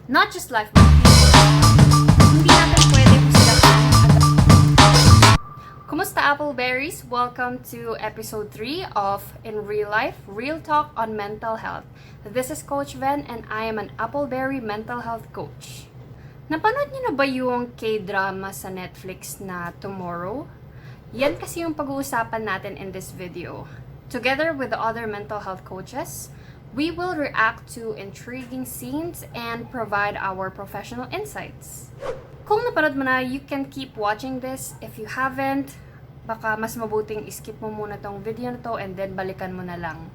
not just life but people. Hindi natin pwede husgahan agad. Kumusta Appleberries? Welcome to episode 3 of In Real Life, Real Talk on Mental Health. This is Coach Ven and I am an Appleberry Mental Health Coach. Napanood niyo na ba yung K-drama sa Netflix na Tomorrow? Yan kasi yung pag-uusapan natin in this video. Together with the other mental health coaches, we will react to intriguing scenes and provide our professional insights. Kung napanood mo na, you can keep watching this. If you haven't, baka mas mabuting skip mo muna tong video na to and then balikan mo na lang.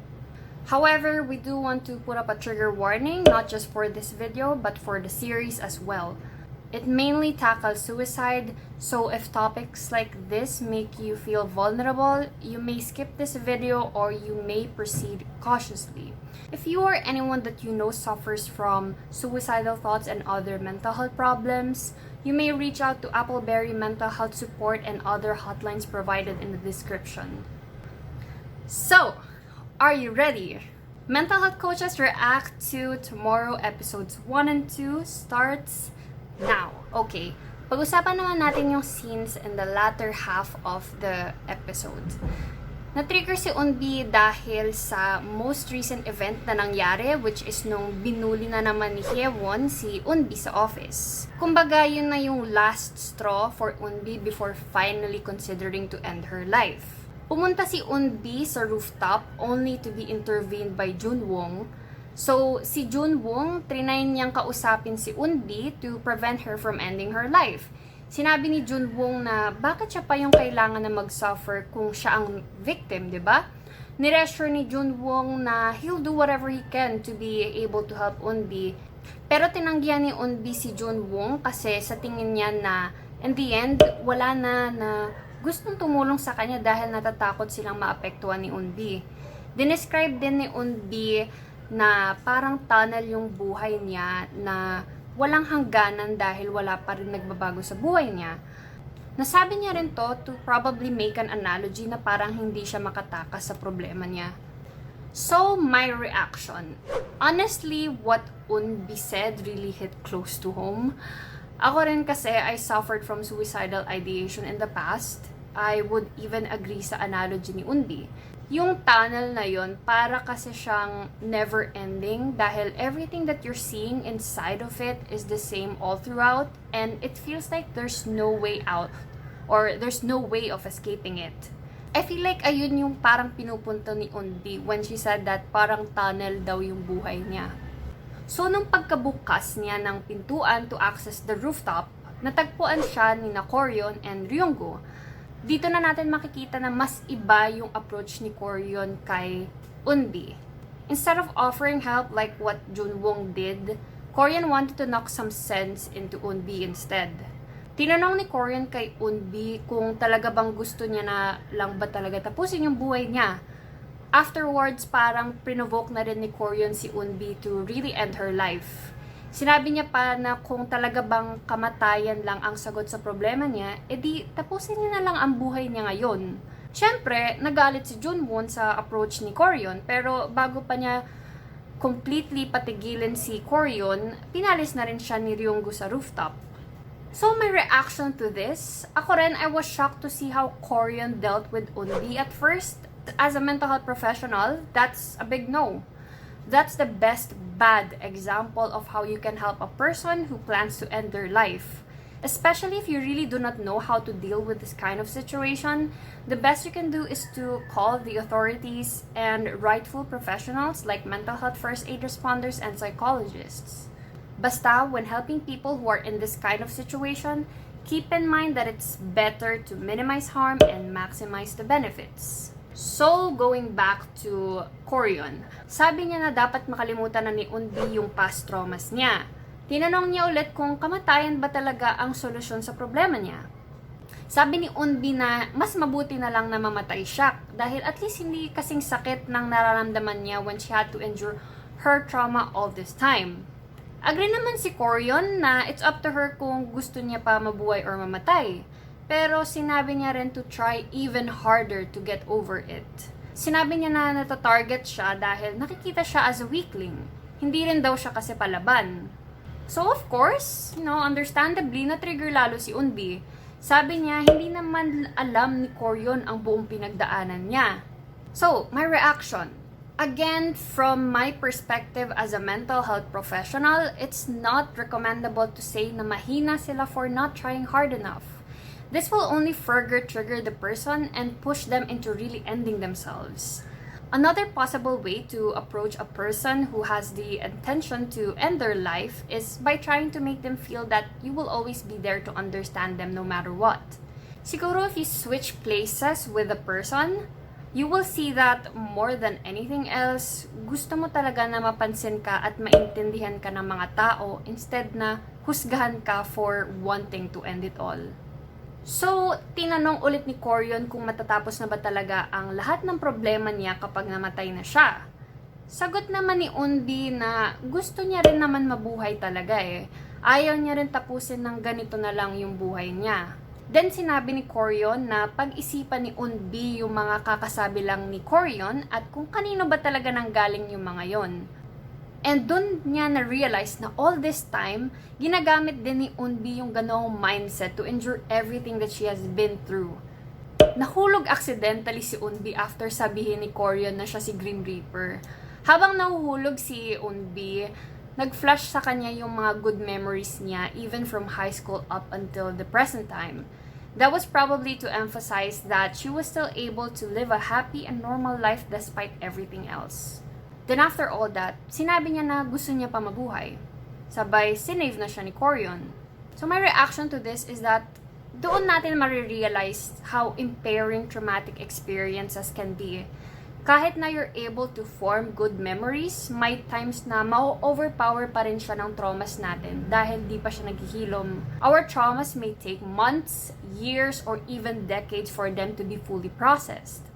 However, we do want to put up a trigger warning, not just for this video, but for the series as well. It mainly tackles suicide, so if topics like this make you feel vulnerable, you may skip this video or you may proceed cautiously. If you or anyone that you know suffers from suicidal thoughts and other mental health problems, you may reach out to Appleberry Mental Health Support and other hotlines provided in the description. So, are you ready? Mental Health Coaches React to Tomorrow episodes 1 and 2 starts now. Okay, pag-usapan naman natin yung scenes in the latter half of the episode. Na-trigger si Unbi dahil sa most recent event na nangyari, which is nung binuli na naman ni Hyewon si Unbi sa office. Kumbaga, yun na yung last straw for Unbi before finally considering to end her life. Pumunta si Unbi sa rooftop only to be intervened by Junwon. So, si Junwon, trinay niyang kausapin si Unbi to prevent her from ending her life. Sinabi ni Junwon na bakit siya pa yung kailangan na mag-suffer kung siya ang victim, di ba? Nireassure ni Junwon na he'll do whatever he can to be able to help Unbi. Pero tinanggihan ni Unbi si Junwon kasi sa tingin niya na in the end, wala na gustong tumulong sa kanya dahil natatakot silang maapektuhan ni Unbi. Dinescribe din ni Unbi na parang tunnel yung buhay niya na walang hangganan dahil wala pa rin nagbabago sa buhay niya. Nasabi niya rin to to probably make an analogy na parang hindi siya makatakas sa problema niya. So, my reaction. Honestly, what Unbi said really hit close to home. Ako rin kasi, I suffered from suicidal ideation in the past. I would even agree sa analogy ni Unbi. Yung tunnel na yon para kasi siyang never-ending dahil everything that you're seeing inside of it is the same all throughout and it feels like there's no way out or there's no way of escaping it. I feel like ayun yung parang pinupunto ni Unbi when she said that parang tunnel daw yung buhay niya. So, nung pagkabukas niya ng pintuan to access the rooftop, natagpuan siya ni Koryon and Ryunggu. Dito na natin makikita na mas iba yung approach ni Koryon kay Unbi. Instead of offering help like what Junwon did, Koryon wanted to knock some sense into Unbi instead. Tinanong ni Koryon kay Unbi kung talaga bang gusto niya na lang ba talaga tapusin yung buhay niya. Afterwards, parang prinovoke na rin ni Koryon si Unbi to really end her life. Sinabi niya pa na kung talaga bang kamatayan lang ang sagot sa problema niya, edi tapusin niya na lang ang buhay niya ngayon. Siyempre, nagalit si Junwon sa approach ni Koryon, pero bago pa niya completely patigilin si Koryon, pinalis na rin siya ni Ryunggu sa rooftop. So, my reaction to this, ako rin, I was shocked to see how Koryon dealt with Unbi at first. As a mental health professional, that's a big no. That's the best bad example of how you can help a person who plans to end their life. Especially if you really do not know how to deal with this kind of situation, the best you can do is to call the authorities and rightful professionals like mental health first aid responders and psychologists. Basta, when helping people who are in this kind of situation, keep in mind that it's better to minimize harm and maximize the benefits. So, going back to Koryon, sabi niya na dapat makalimutan na ni Unbi yung past traumas niya. Tinanong niya ulit kung kamatayan ba talaga ang solusyon sa problema niya. Sabi ni Unbi na mas mabuti na lang na mamatay siya dahil at least hindi kasing sakit ng nararamdaman niya when she had to endure her trauma all this time. Agree naman si Koryon na it's up to her kung gusto niya pa mabuhay or mamatay. Pero sinabi niya rin to try even harder to get over it. Sinabi niya na natatarget siya dahil nakikita siya as a weakling. Hindi rin daw siya kasi palaban. So of course, understandably, na-trigger lalo si Unbi. Sabi niya, hindi naman alam ni Koryon ang buong pinagdaanan niya. So, my reaction. Again, from my perspective as a mental health professional, it's not recommendable to say na mahina sila for not trying hard enough. This will only further trigger the person and push them into really ending themselves. Another possible way to approach a person who has the intention to end their life is by trying to make them feel that you will always be there to understand them no matter what. Siguro if you switch places with a person, you will see that more than anything else, gusto mo talaga na mapansin ka at maintindihan ka ng mga tao instead na husgahan ka for wanting to end it all. So, tinanong ulit ni Koryon kung matatapos na ba talaga ang lahat ng problema niya kapag namatay na siya. Sagot naman ni Unbi na gusto niya rin naman mabuhay talaga Ayaw niya rin tapusin ng ganito na lang yung buhay niya. Then sinabi ni Koryon na pag-isipan ni Unbi yung mga kakasabi lang ni Koryon at kung kanino ba talaga nanggaling yung mga yon. And dun niya na-realize na all this time, ginagamit din ni Unbi yung ganong mindset to endure everything that she has been through. Nahulog accidentally si Unbi after sabihin ni Koryon na siya si Grim Reaper. Habang nahuhulog si Unbi, nag-flash sa kanya yung mga good memories niya even from high school up until the present time. That was probably to emphasize that she was still able to live a happy and normal life despite everything else. Then after all that, sinabi niya na gusto niya pa mabuhay. Sabay, sinave na siya ni Koryon. So my reaction to this is that doon natin marirealize how impairing traumatic experiences can be. Kahit na you're able to form good memories, may times na ma-overpower pa rin siya ng traumas natin dahil di pa siya naghihilom. Our traumas may take months, years, or even decades for them to be fully processed.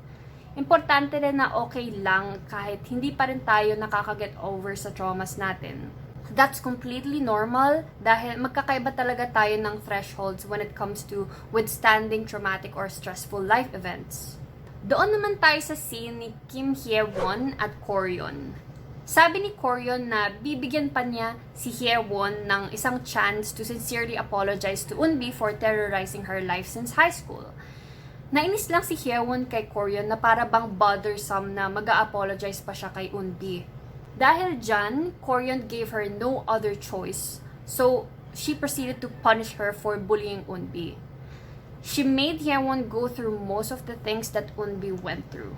Importante rin na okay lang kahit hindi pa rin tayo nakaka-get over sa traumas natin. That's completely normal dahil magkakaiba talaga tayo ng thresholds when it comes to withstanding traumatic or stressful life events. Doon naman tayo sa scene ni Kim Hye-won at Koryon. Sabi ni Koryon na bibigyan pa niya si Hye-won ng isang chance to sincerely apologize to Unbi for terrorizing her life since high school. Nainis lang si Hye-won kay Koryon na para bang bothersome na mag-a-apologize pa siya kay Unbi. Dahil dyan, Koryon gave her no other choice. So, she proceeded to punish her for bullying Unbi. She made Hye-won go through most of the things that Unbi went through.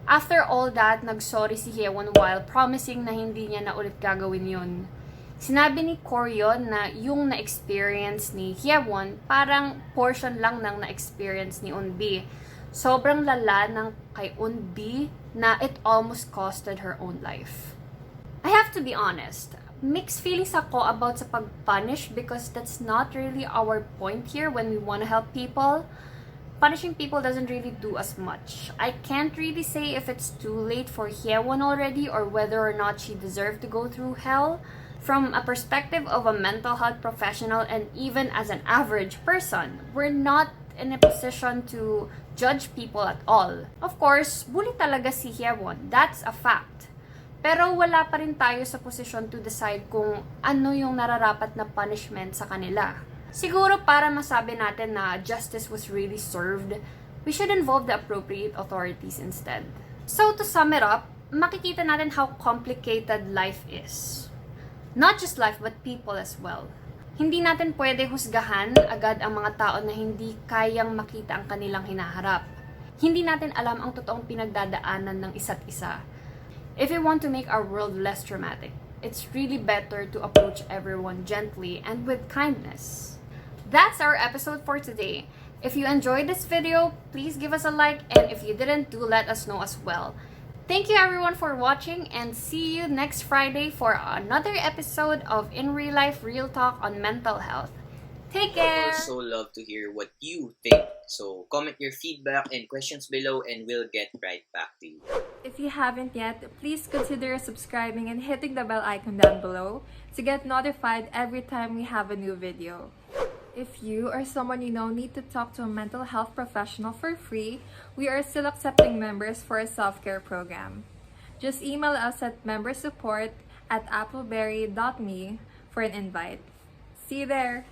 After all that, nagsorry si Hye-won while promising na hindi niya na ulit gagawin yun. Sinabi ni Koryon na yung na-experience ni Hye-won parang portion lang ng na-experience ni Unbi. Sobrang lala ng kay Unbi na it almost costed her own life. I have to be honest, mixed feelings ako about sa pag-punish because that's not really our point here when we want to help people. Punishing people doesn't really do as much. I can't really say if it's too late for Hye-won already or whether or not she deserved to go through hell. From a perspective of a mental health professional and even as an average person, we're not in a position to judge people at all. Of course, bully talaga si Hye-won. That's a fact. Pero wala pa rin tayo sa posisyon to decide kung ano yung nararapat na punishment sa kanila. Siguro para masabi natin na justice was really served, we should involve the appropriate authorities instead. So to sum it up, makikita natin how complicated life is. Not just life, but people as well. Hindi natin pwede husgahan agad ang mga tao na hindi kayang makita ang kanilang hinaharap. Hindi natin alam ang totoong pinagdadaanan ng isa't isa. If we want to make our world less traumatic, it's really better to approach everyone gently and with kindness. That's our episode for today. If you enjoyed this video, please give us a like, and if you didn't, do let us know as well. Thank you everyone for watching, and see you next Friday for another episode of In Real Life Real Talk on Mental Health. Take care! I also love to hear what you think. So comment your feedback and questions below and we'll get right back to you. If you haven't yet, please consider subscribing and hitting the bell icon down below to get notified every time we have a new video. If you or someone you know need to talk to a mental health professional for free, we are still accepting members for a self-care program. Just email us at membersupport@appleberry.me for an invite. See you there!